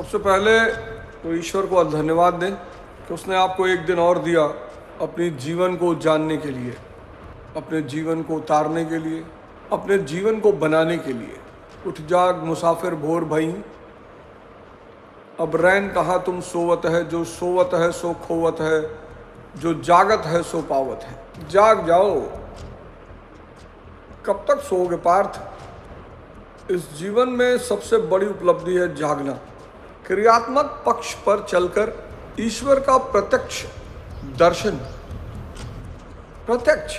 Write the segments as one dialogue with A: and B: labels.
A: सबसे पहले तो ईश्वर को धन्यवाद दें कि उसने आपको एक दिन और दिया अपने जीवन को जानने के लिए, अपने जीवन को उतारने के लिए, अपने जीवन को बनाने के लिए। उठ जाग मुसाफिर भोर भई, अब रैन कहाँ तुम सोवत है, जो सोवत है सो खोवत है, जो जागत है सो पावत है। जाग जाओ, कब तक सोओगे पार्थ? इस जीवन में सबसे बड़ी उपलब्धि है जागना। क्रियात्मक पक्ष पर चलकर ईश्वर का प्रत्यक्ष दर्शन, प्रत्यक्ष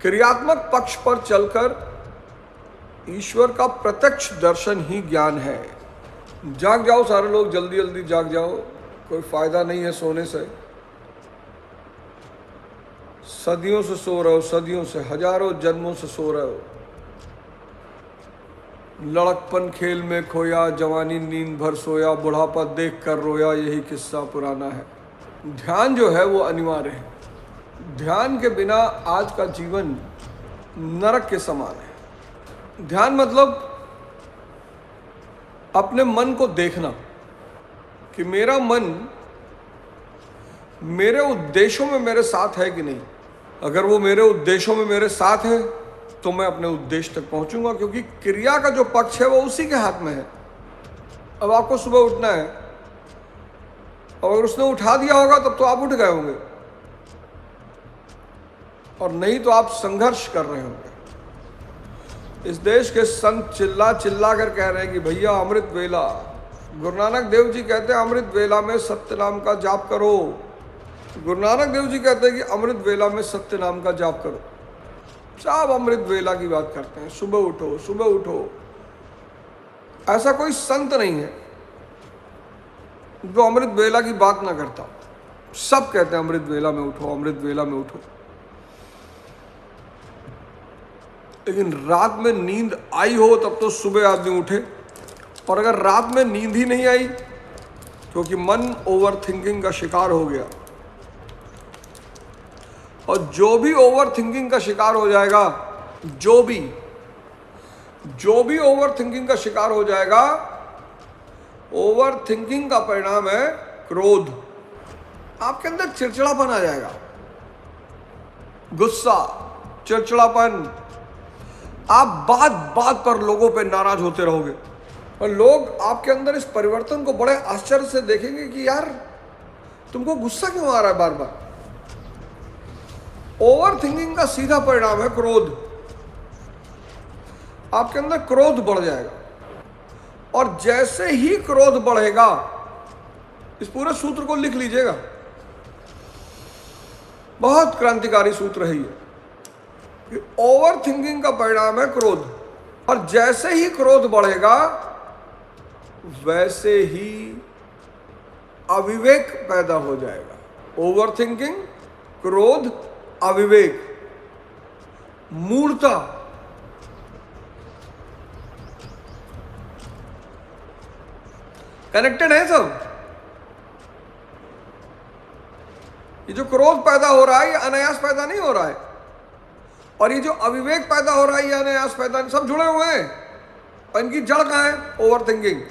A: क्रियात्मक पक्ष पर चलकर ईश्वर का प्रत्यक्ष दर्शन ही ज्ञान है। जाग जाओ सारे लोग, जल्दी जल्दी जाग जाओ, कोई फायदा नहीं है सोने से। सदियों से सो रहे हो, सदियों से, हजारों जन्मों से सो रहे हो। लड़कपन खेल में खोया, जवानी नींद भर सोया, बुढ़ापा देख कर रोया, यही किस्सा पुराना है। ध्यान जो है वो अनिवार्य है। ध्यान के बिना आज का जीवन नरक के समान है। ध्यान मतलब अपने मन को देखना कि मेरा मन मेरे उद्देश्यों में मेरे साथ है कि नहीं। अगर वो मेरे उद्देश्यों में मेरे साथ है तो मैं अपने उद्देश्य तक पहुंचूंगा, क्योंकि क्रिया का जो पक्ष है वो उसी के हाथ में है। अब आपको सुबह उठना है, और अगर उसने उठा दिया होगा तब तो आप उठ गए होंगे, और नहीं तो आप संघर्ष कर रहे होंगे। इस देश के संत चिल्ला चिल्ला कर कह रहे हैं कि भैया अमृत वेला। गुरु नानक देव जी कहते हैं अमृत वेला में सत्य नाम का जाप करो। गुरु नानक देव जी कहते हैं कि अमृत वेला में सत्य नाम का जाप करो। सब अमृत वेला की बात करते हैं, सुबह उठो, सुबह उठो। ऐसा कोई संत नहीं है जो अमृत वेला की बात ना करता। सब कहते हैं अमृत वेला में उठो, अमृत वेला में उठो। लेकिन रात में नींद आई हो तब तो सुबह आदमी उठे, और अगर रात में नींद ही नहीं आई क्योंकि मन ओवर थिंकिंग का शिकार हो गया, और जो भी ओवर थिंकिंग का शिकार हो जाएगा, जो भी ओवर थिंकिंग का शिकार हो जाएगा, ओवर थिंकिंग का परिणाम है क्रोध। आपके अंदर चिड़चिड़ापन आ जाएगा, गुस्सा, चिड़चिड़ापन। आप बात बात पर लोगों पे नाराज होते रहोगे, और लोग आपके अंदर इस परिवर्तन को बड़े आश्चर्य से देखेंगे कि यार तुमको गुस्सा क्यों आ रहा है बार बार। ओवर थिंकिंग का सीधा परिणाम है क्रोध। आपके अंदर क्रोध बढ़ जाएगा, और जैसे ही क्रोध बढ़ेगा, इस पूरे सूत्र को लिख लीजिएगा, बहुत क्रांतिकारी सूत्र है ये। ओवर थिंकिंग का परिणाम है क्रोध, और जैसे ही क्रोध बढ़ेगा वैसे ही अविवेक पैदा हो जाएगा। ओवर थिंकिंग, क्रोध, अविवेक, मूढ़ता। कनेक्टेड है सब। ये जो क्रोध पैदा हो रहा है ये अनायास पैदा नहीं हो रहा है, और ये जो अविवेक पैदा हो रहा है ये अनायास पैदा नहीं, सब जुड़े हुए हैं। और इनकी जड़ कहां है? Over thinking.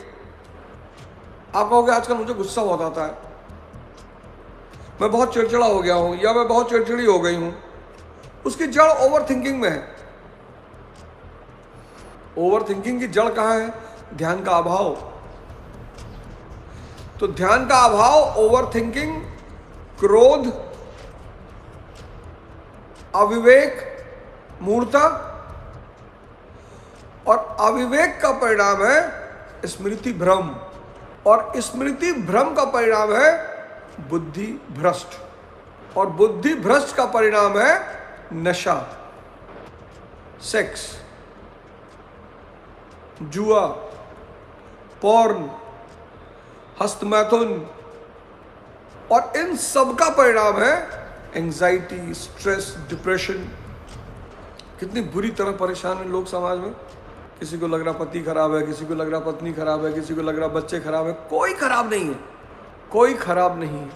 A: आप कहोगे आजकल मुझे गुस्सा बहुत आता है, मैं बहुत चिड़चिड़ा हो गया हूं, या मैं बहुत चिड़चिड़ी हो गई हूं। उसकी जड़ ओवर थिंकिंग में है। ओवर थिंकिंग की जड़ कहां है? ध्यान का अभाव। तो ध्यान का अभाव, ओवर थिंकिंग, क्रोध, अविवेक, मूढ़ता, और अविवेक का परिणाम है स्मृति भ्रम, और स्मृति भ्रम का परिणाम है बुद्धि भ्रष्ट, और बुद्धि भ्रष्ट का परिणाम है नशा, सेक्स, जुआ, पॉर्न, हस्तमैथुन, और इन सब का परिणाम है एंजाइटी, स्ट्रेस, डिप्रेशन। कितनी बुरी तरह परेशान हैं लोग समाज में। किसी को लग रहा पति खराब है, किसी को लग रहा पत्नी खराब है, किसी को लग रहा बच्चे खराब है। कोई खराब नहीं है, कोई खराब नहीं है।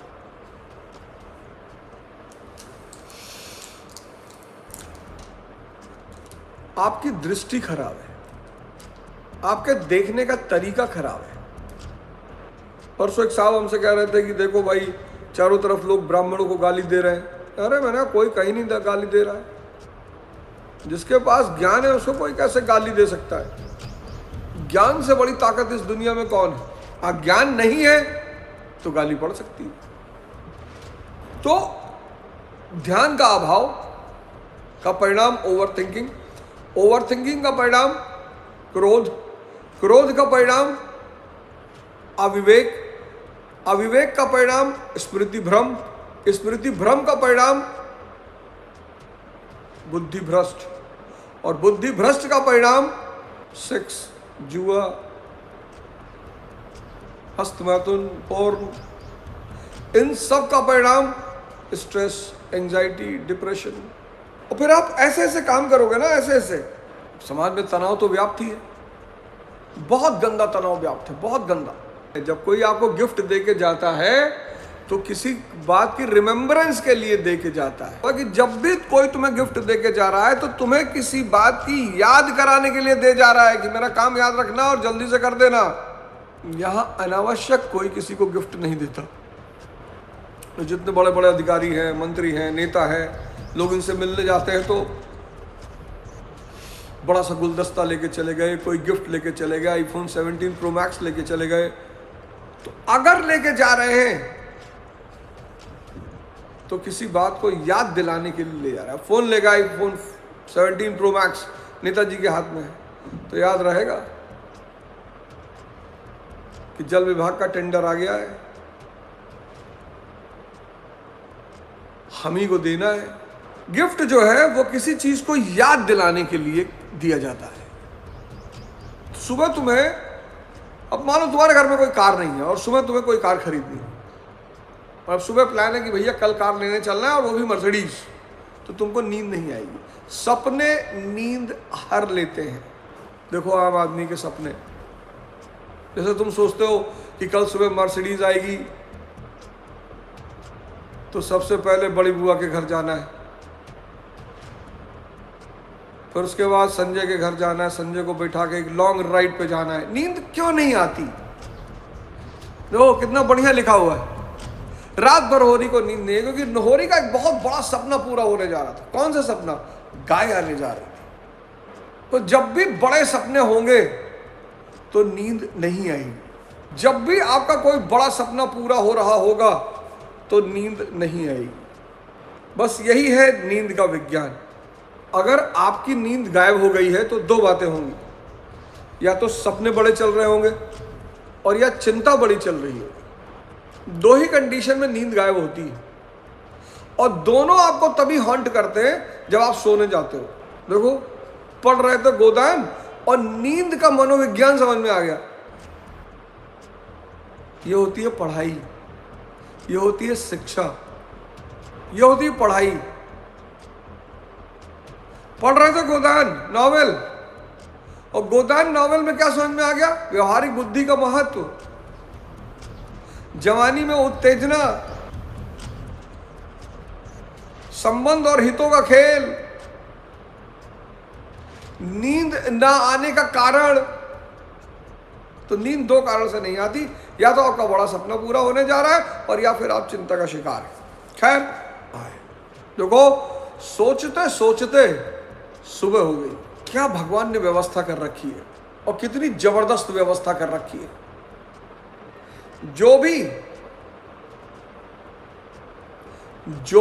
A: आपकी दृष्टि खराब है। आपके देखने का तरीका खराब है। परसों एक साहब हमसे कह रहे थे कि देखो भाई चारों तरफ लोग ब्राह्मणों को गाली दे रहे हैं। अरे मैंने कोई कहीं नहीं गाली दे रहा है। जिसके पास ज्ञान है उसको कोई कैसे गाली दे सकता है? ज्ञान से बड़ी ताकत इस दुनिया में कौन है? ज्ञान नहीं है तो गाली पड़ सकती है। तो ध्यान का अभाव का परिणाम ओवर थिंकिंग, ओवर थिंकिंग का परिणाम क्रोध, क्रोध का परिणाम अविवेक, अविवेक का परिणाम स्मृति भ्रम, स्मृति भ्रम का परिणाम बुद्धि भ्रष्ट, और बुद्धि भ्रष्ट का परिणाम सेक्स, जुआ, हस्तमैथुन, पोर्न, इन सब का परिणाम स्ट्रेस, एंजाइटी, डिप्रेशन। और फिर आप ऐसे ऐसे काम करोगे ना, ऐसे ऐसे समाज में तनाव तो व्याप्त ही है, बहुत गंदा तनाव व्याप्त है, बहुत गंदा। जब कोई आपको गिफ्ट दे के जाता है तो किसी बात की रिमेम्बरेंस के लिए दे के जाता है। कि जब भी कोई तुम्हें गिफ्ट दे के जा रहा है तो तुम्हें किसी बात की याद कराने के लिए दे जा रहा है कि मेरा काम याद रखना और जल्दी से कर देना। यहां अनावश्यक कोई किसी को गिफ्ट नहीं देता। तो जितने बड़े बड़े अधिकारी हैं, मंत्री हैं, नेता हैं, लोग इनसे मिलने जाते हैं तो बड़ा सा गुलदस्ता लेके चले गए, कोई गिफ्ट लेके चले गए, आईफोन 17 प्रो मैक्स लेके चले गए। तो अगर लेके जा रहे हैं तो किसी बात को याद दिलाने के लिए ले जा रहा है। फोन लेगा, आईफोन 17 प्रो मैक्स नेताजी के हाथ में है तो याद रहेगा कि जल विभाग का टेंडर आ गया है, हम ही को देना है। गिफ्ट जो है वो किसी चीज को याद दिलाने के लिए दिया जाता है। सुबह तुम्हें, अब मानो तुम्हारे घर में कोई कार नहीं है और सुबह तुम्हें कोई कार खरीदनी है, और अब सुबह प्लान है कि भैया कल कार लेने चलना है और वो भी मर्सिडीज, तो तुमको नींद नहीं आएगी। सपने नींद हर लेते हैं। देखो आम आदमी के सपने, जैसे तुम सोचते हो कि कल सुबह मर्सिडीज आएगी तो सबसे पहले बड़ी बुआ के घर जाना है, फिर उसके बाद संजय के घर जाना है, संजय को बैठा के एक लॉन्ग राइड पे जाना है। नींद क्यों नहीं आती? देखो कितना बढ़िया लिखा हुआ है, रात भर होरी को नींद नहीं है, क्योंकि होरी का एक बहुत बड़ा सपना पूरा होने जा रहा था। कौन सा सपना? गाय आने जा रही थी। तो जब भी बड़े सपने होंगे तो नींद नहीं आएगी। जब भी आपका कोई बड़ा सपना पूरा हो रहा होगा तो नींद नहीं आएगी। बस यही है नींद का विज्ञान। अगर आपकी नींद गायब हो गई है तो दो बातें होंगी, या तो सपने बड़े चल रहे होंगे और या चिंता बड़ी चल रही होगी। दो ही कंडीशन में नींद गायब होती है, और दोनों आपको तभी हॉन्ट करते हैं जब आप सोने जाते हो। देखो पढ़ रहे थे गोदान और नींद का मनोविज्ञान समझ में आ गया। ये होती है पढ़ाई, ये होती है शिक्षा, ये होती है पढ़ाई। पढ़ रहे थे गोदान नॉवेल, और गोदान नॉवेल में क्या समझ में आ गया? व्यवहारिक बुद्धि का महत्व, जवानी में उत्तेजना, संबंध और हितों का खेल। नींद ना आने का कारण, तो नींद दो कारण से नहीं आती, या तो आपका बड़ा सपना पूरा होने जा रहा है और या फिर आप चिंता का शिकार है। खैर देखो, सोचते सोचते सुबह हो गई। क्या भगवान ने व्यवस्था कर रखी है, और कितनी जबरदस्त व्यवस्था कर रखी है। जो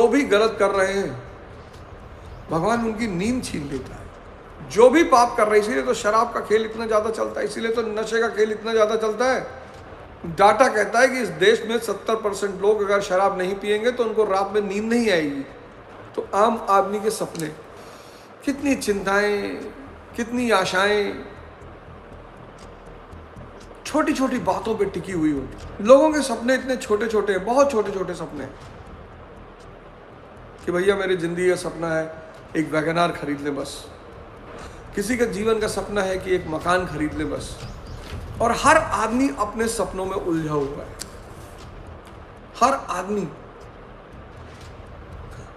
A: भी गलत कर रहे हैं भगवान उनकी नींद छीन लेता है। जो भी पाप कर रहे हैं, इसीलिए तो शराब का खेल इतना ज्यादा चलता है, इसीलिए तो नशे का खेल इतना ज्यादा चलता है। डाटा कहता है कि इस देश में 70% लोग अगर शराब नहीं पिएंगे तो उनको रात में नींद नहीं आएगी। तो आम आदमी के सपने, कितनी चिंताएं, कितनी आशाएं छोटी छोटी बातों पे टिकी हुई होती। लोगों के सपने इतने छोटे छोटे हैं, बहुत छोटे छोटे सपने, कि भैया मेरी जिंदगी का सपना है एक वैगनार खरीद ले बस। किसी का जीवन का सपना है कि एक मकान खरीद ले बस। और हर आदमी अपने सपनों में उलझा हुआ है। हर आदमी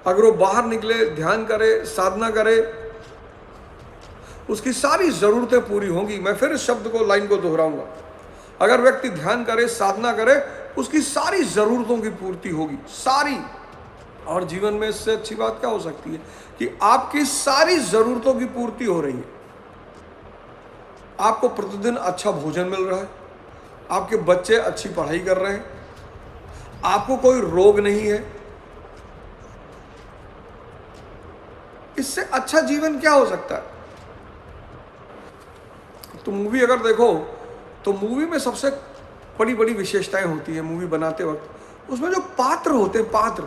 A: अगर वो बाहर निकले, ध्यान करे, साधना करे, उसकी सारी ज़रूरतें पूरी होंगी। मैं फिर इस शब्द को, लाइन को दोहराऊंगा, अगर व्यक्ति ध्यान करे, साधना करे, उसकी सारी ज़रूरतों की पूर्ति होगी, सारी। और जीवन में इससे अच्छी बात क्या हो सकती है कि आपकी सारी ज़रूरतों की पूर्ति हो रही है। आपको प्रतिदिन अच्छा भोजन मिल रहा है, आपके बच्चे अच्छी पढ़ाई कर रहे हैं, आपको कोई रोग नहीं है। इससे अच्छा जीवन क्या हो सकता है? तो मूवी अगर देखो तो मूवी में सबसे बड़ी बड़ी विशेषताएं होती है मूवी बनाते वक्त। उसमें जो पात्र होते हैं, पात्र,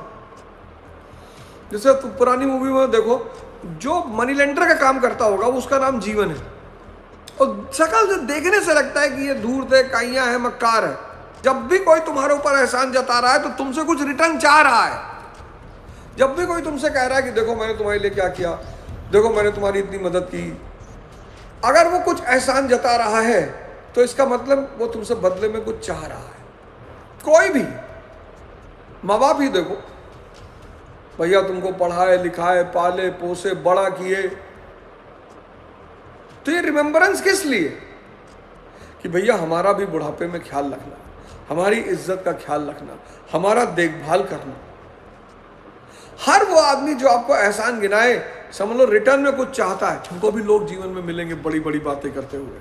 A: जैसे तो पुरानी मूवी में देखो, जो मनी लेंडर का काम करता होगा उसका नाम जीवन है, और शकल से देखने से लगता है कि ये धूर्त है, काइया है, मक्कार है। जब भी कोई तुम्हारे ऊपर एहसान जता रहा है तो तुमसे कुछ रिटर्न चाह रहा है। जब भी कोई तुमसे कह रहा है कि देखो मैंने तुम्हारे लिए क्या किया, देखो मैंने तुम्हारी इतनी मदद की, अगर वो कुछ एहसान जता रहा है तो इसका मतलब वो तुमसे बदले में कुछ चाह रहा है। कोई भी माँ बाप ही देखो, भैया तुमको पढ़ाए लिखाए, पाले पोसे, बड़ा किए, तो ये रिमेम्बरेंस किस लिए? कि भैया हमारा भी बुढ़ापे में ख्याल रखना, हमारी इज्जत का ख्याल रखना, हमारा देखभाल करना। हर वो आदमी जो आपको एहसान गिनाए, समझ लो रिटर्न में कुछ चाहता है। तुमको भी लोग जीवन में मिलेंगे बड़ी बड़ी बातें करते हुए,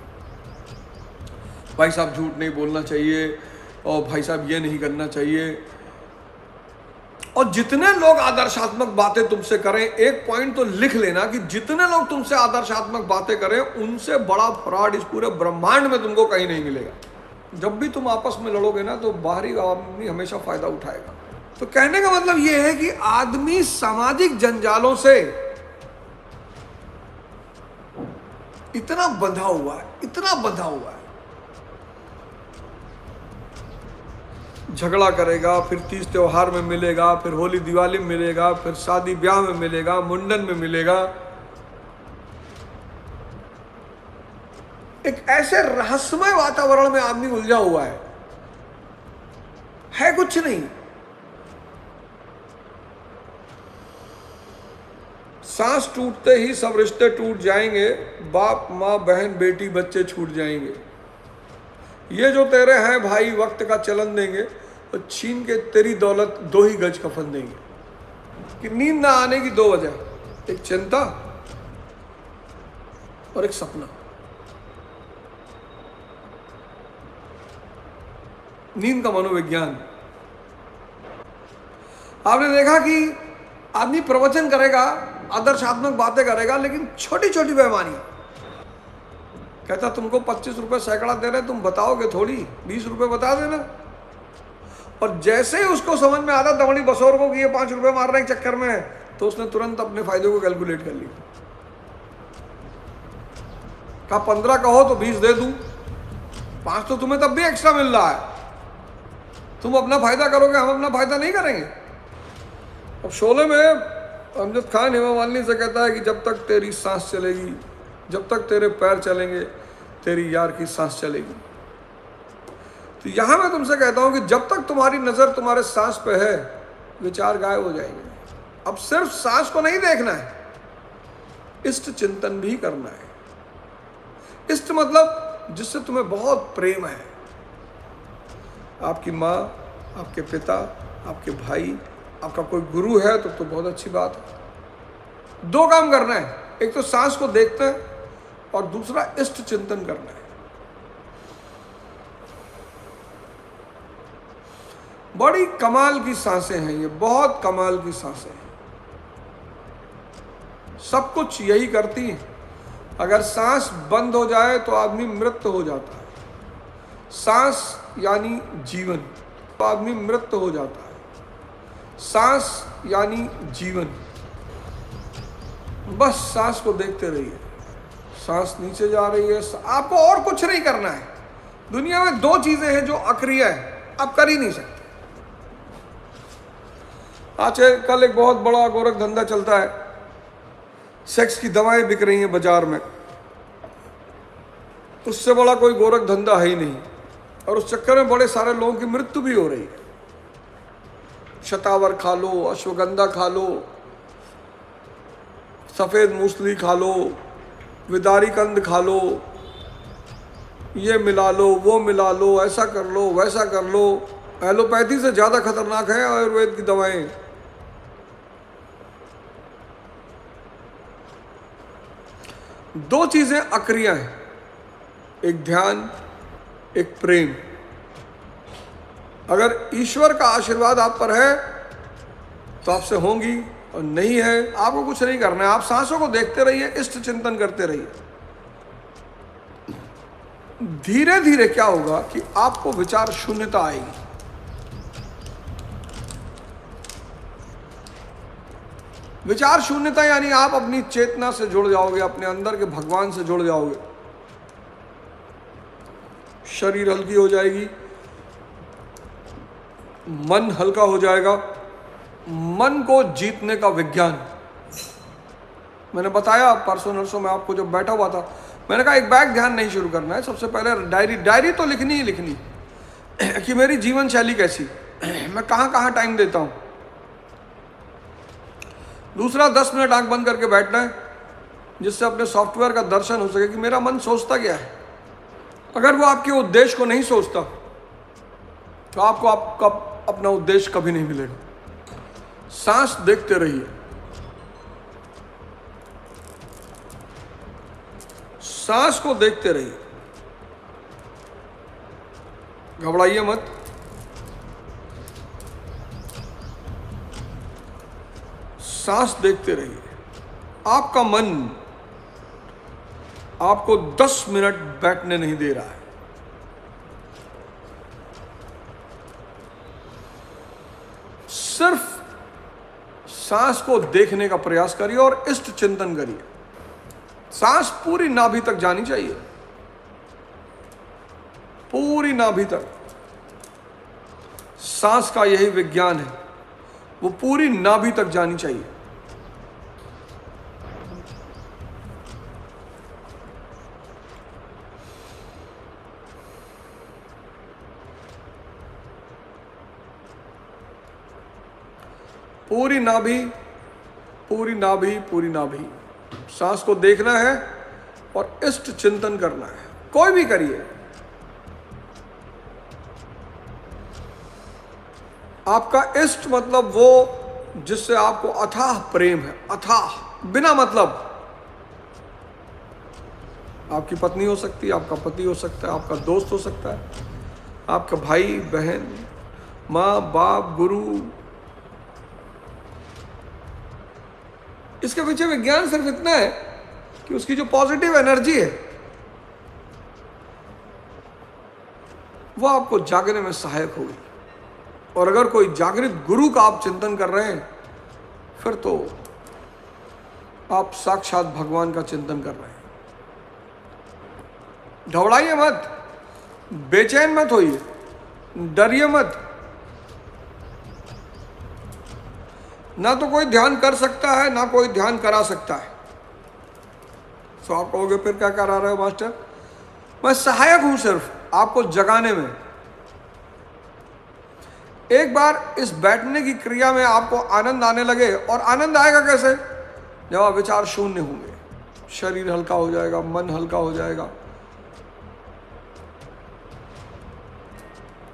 A: भाई साहब झूठ नहीं बोलना चाहिए, और भाई साहब ये नहीं करना चाहिए। और जितने लोग आदर्शात्मक बातें तुमसे करें, एक पॉइंट तो लिख लेना कि जितने लोग तुमसे आदर्शात्मक बातें करें, उनसे बड़ा फ्रॉड इस पूरे ब्रह्मांड में तुमको कहीं नहीं मिलेगा। जब भी तुम आपस में लड़ोगे ना तो बाहरी आदमी हमेशा फायदा उठाएगा। तो कहने का मतलब यह है कि आदमी सामाजिक जंजालों से इतना बंधा हुआ है, इतना बंधा हुआ है, झगड़ा करेगा, फिर तीज त्योहार में मिलेगा, फिर होली दिवाली में मिलेगा, फिर शादी ब्याह में मिलेगा, मुंडन में मिलेगा। एक ऐसे रहस्यमय वातावरण में आदमी उलझा हुआ है कुछ नहीं। सांस टूटते ही सब रिश्ते टूट जाएंगे, बाप माँ बहन बेटी बच्चे छूट जाएंगे। ये जो तेरे हैं भाई वक्त का चलन देंगे, तो छीन के तेरी दौलत 2 ही गज कफन देंगे। कि नींद ना आने की 2 वजह, एक चिंता और एक सपना। नींद का मनोविज्ञान। आपने देखा कि आदमी प्रवचन करेगा, आदर्शात्मक बातें करेगा, लेकिन छोटी छोटी बेईमानी। कहता तुमको 25 रुपए सैकड़ा दे रहे, तुम बताओगे थोड़ी, 20 रुपए बता देना। और जैसे ही उसको समझ में आता दमड़ी बसोर को कि ये 5 रुपए मारने के चक्कर में है, तो उसने तुरंत अपने फायदे को कैलकुलेट कर लिया। कहा 15 कहो तो 20 दे दूं, 5 तो तुम्हें तब भी एक्स्ट्रा मिल रहा है, तुम अपना फायदा करोगे, हम अपना फायदा नहीं करेंगे। अब शोले में अमजद खान हेमा मालिनी से कहता है कि जब तक तेरी सांस चलेगी, जब तक तेरे पैर चलेंगे, तेरी यार की सांस चलेगी। तो यहां मैं तुमसे कहता हूं कि जब तक तुम्हारी नजर तुम्हारे सांस पे है, विचार गायब हो जाएंगे। अब सिर्फ सांस को नहीं देखना है, इष्ट चिंतन भी करना है। इष्ट मतलब जिससे तुम्हें बहुत प्रेम है, आपकी माँ, आपके पिता, आपके भाई, आपका कोई गुरु है तो बहुत अच्छी बात है। 2 काम करना है, एक तो सांस को देखना है और दूसरा इष्ट चिंतन करना है। बड़ी कमाल की सांसें हैं ये, बहुत कमाल की सांसें हैं, सब कुछ यही करती हैं। अगर सांस बंद हो जाए तो आदमी मृत हो जाता है। सांस यानी जीवन, तो आदमी मृत हो जाता है। सांस यानी जीवन। बस सांस को देखते रहिए, सांस नीचे जा रही है, आपको और कुछ नहीं करना है। दुनिया में 2 चीजें हैं जो अक्रिय है, आप कर ही नहीं सकते। आज कल एक बहुत बड़ा गोरख धंधा चलता है, सेक्स की दवाएं बिक रही हैं बाजार में, उससे बड़ा कोई गोरख धंधा है ही नहीं। और उस चक्कर में बड़े सारे लोगों की मृत्यु भी हो रही है। शतावर खा लो, अश्वगंधा खा लो, सफेद मूसली खा लो, विदारी कंद खा लो, ये मिला लो, वो मिला लो, ऐसा कर लो, वैसा कर लो। एलोपैथी से ज़्यादा खतरनाक है आयुर्वेद की दवाएं। दो चीज़ें अक्रिया हैं, एक ध्यान, एक प्रेम। अगर ईश्वर का आशीर्वाद आप पर है तो आपसे होंगी, और नहीं है आपको कुछ नहीं करना है। आप सांसों को देखते रहिए, इष्ट चिंतन करते रहिए। धीरे धीरे क्या होगा कि आपको विचार शून्यता आएगी। विचार शून्यता यानी आप अपनी चेतना से जुड़ जाओगे, अपने अंदर के भगवान से जुड़ जाओगे। शरीर हल्की हो जाएगी, मन हल्का हो जाएगा। मन को जीतने का विज्ञान मैंने बताया परसों नरसों में आपको, जब बैठा हुआ था मैंने कहा एक बैग ध्यान नहीं शुरू करना है, सबसे पहले डायरी तो लिखनी ही लिखनी कि मेरी जीवन शैली कैसी, मैं कहाँ कहाँ टाइम देता हूँ। दूसरा 10 मिनट आंख बंद करके बैठना है, जिससे अपने सॉफ्टवेयर का दर्शन हो सके कि मेरा मन सोचता क्या है। अगर वो आपके उद्देश्य को नहीं सोचता तो आपको आपका अपना उद्देश्य कभी नहीं मिलेगा। सांस देखते रहिए, सांस को देखते रहिए, घबराइए मत। सांस देखते रहिए। आपका मन आपको 10 मिनट बैठने नहीं दे रहा है। सिर्फ सांस को देखने का प्रयास करिए और इष्ट चिंतन करिए। सांस पूरी नाभि तक जानी चाहिए, पूरी नाभि तक। सांस का यही विज्ञान है, वो पूरी नाभि तक जानी चाहिए। पूरी नाभि, पूरी नाभि, पूरी नाभि। सांस को देखना है और इष्ट चिंतन करना है। कोई भी करिए। आपका इष्ट मतलब वो जिससे आपको अथाह प्रेम है, अथाह, बिना मतलब। आपकी पत्नी हो सकती है, आपका पति हो सकता है, आपका दोस्त हो सकता है, आपका भाई बहन, माँ बाप, गुरु। इसके पीछे विज्ञान सिर्फ इतना है कि उसकी जो पॉजिटिव एनर्जी है वो आपको जागने में सहायक होगी। और अगर कोई जागृत गुरु का आप चिंतन कर रहे हैं फिर तो आप साक्षात भगवान का चिंतन कर रहे हैं। घबराइए मत, बेचैन मत होइए, डरिए मत। ना तो कोई ध्यान कर सकता है, ना कोई ध्यान करा सकता है। तो आप कहोगे फिर क्या करा रहे हो मास्टर? मैं सहायक हूं सिर्फ आपको जगाने में। एक बार इस बैठने की क्रिया में आपको आनंद आने लगे, और आनंद आएगा कैसे? जब आप विचार शून्य होंगे, शरीर हल्का हो जाएगा, मन हल्का हो जाएगा,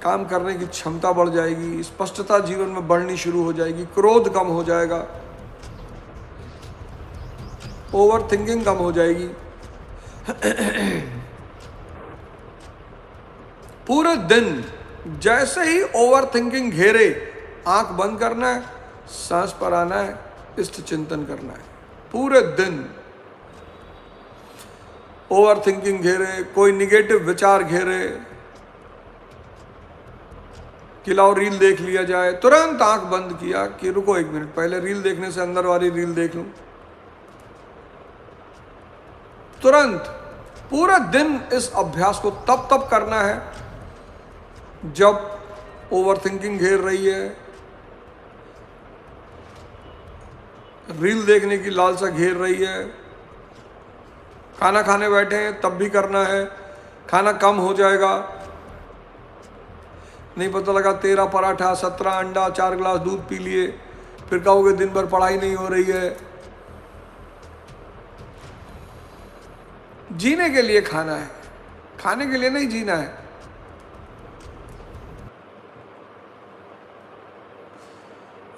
A: काम करने की क्षमता बढ़ जाएगी, स्पष्टता जीवन में बढ़नी शुरू हो जाएगी, क्रोध कम हो जाएगा, ओवर थिंकिंग कम हो जाएगी। पूरे दिन जैसे ही ओवर थिंकिंग घेरे, आंख बंद करना है, सांस पर आना है, इष्ट चिंतन करना है। पूरे दिन ओवर थिंकिंग घेरे, कोई निगेटिव विचार घेरे कि लाओ रील देख लिया जाए, तुरंत आंख बंद किया कि रुको 1 मिनट, पहले रील देखने से अंदर वाली रील देख लूं। तुरंत। पूरा दिन इस अभ्यास को तब करना है जब ओवर थिंकिंग घेर रही है, रील देखने की लालसा घेर रही है। खाना खाने बैठे हैं तब भी करना है, खाना कम हो जाएगा। नहीं पता लगा 13 पराठा, 17 अंडा, 4 गिलास दूध पी लिए, फिर कहोगे दिन भर पढ़ाई नहीं हो रही है। जीने के लिए खाना है, खाने के लिए नहीं जीना है।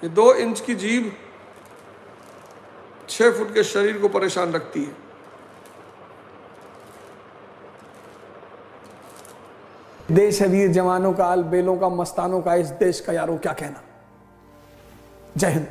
A: ये 2 इंच की जीभ 6 फुट के शरीर को परेशान रखती है।
B: देश है वीर जवानों का, अलबेलों का, मस्तानों का, इस देश का यारों क्या कहना। जय हिंद।